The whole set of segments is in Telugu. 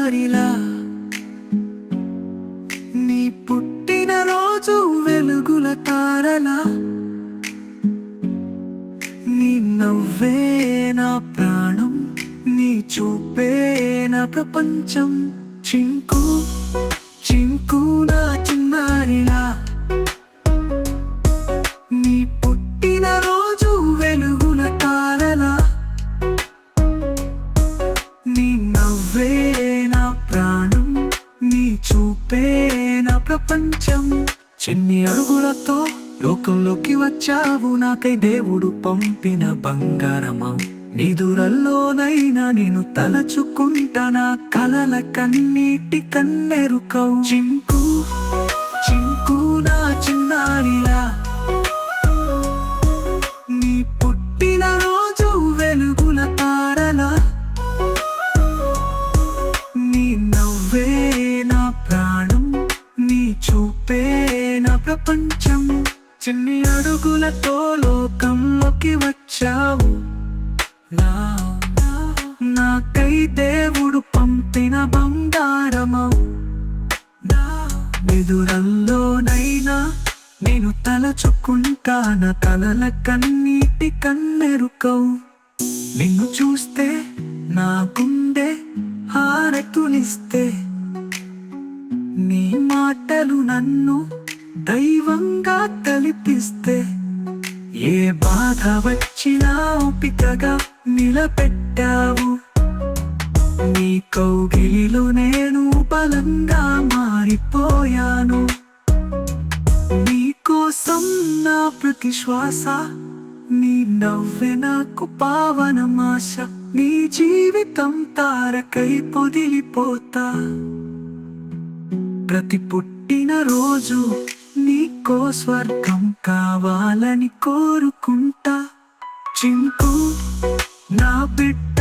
చిన్నారిలా నీ పుట్టినరోజు వెలుగుల తారలా నీ నవ్వే నా ప్రాణం నీ చూపే నా ప్రపంచం చింకు చింకు నా చిన్నారిలా నీ పుట్టినరోజు వెలుగుల తారలా నీ నవ్వే నా ప్రాణం నీ చూపే నా ప్రపంచం చిన్ని అడుగులతో లోకంలోకి వచ్చావు నాకై దేవుడు పంపిన బంగారమా నిదురల్లోనైనా నేను తలచుకుంటా నా కలల కన్నీటి కన్నెరుకవు చింకు చింకు నా చిన్నారిలా నీ పుట్టినరోజు వెలుగుల తారలా నీ నవ్వే నా ప్రాణం నీ చూపే నా ప్రపంచం చిన్ని అడుగులతో లోకంలోకి వచ్చావు నాకై దేవుడు పంపిన బంగారమవు ఎదురల్లోనైనా నేను తలచుకుంటా నా కలల కన్నీటి కన్నెరుకవు నిన్ను చూస్తే నా గుండె హారతులిస్తే నీ మాటలు నన్ను దైవంగా తలిపిస్తే ఏ బాధ వచ్చినా ఓపికగా నిలబెట్టావు నీ కౌగిలిలో నేను బలంగా మారిపోయాను నీ కోసం నా ప్రతి శ్వాస నీ నవ్వే నాకు పావనమాశ నీ జీవితం తారకై పొదిలిపోతా ప్రతి పుట్టినరోజు నీకో స్వర్గం కావాలని కోరుకుంటా చింకు నా బిడ్డ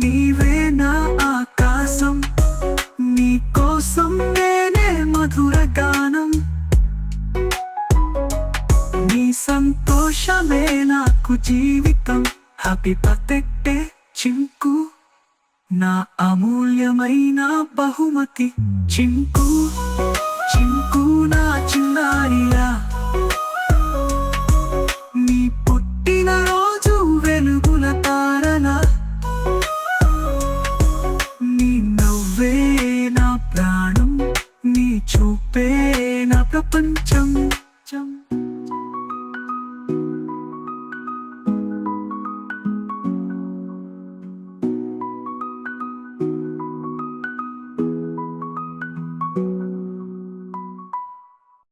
నీవే నా ఆకాశం నీ కోసం నేనే మధుర గానం నీ సంతోషమే నాకు జీవితం హ్యాపీ బర్త్డే చింకు నా అమూల్యమైన బహుమతి చింకు చింకు నా చిన్నారిలా నీ పుట్టినరోజు వెలుగుల తారలా నీ నవ్వే నా ప్రాణం నీ చూపే నా ప్రపంచం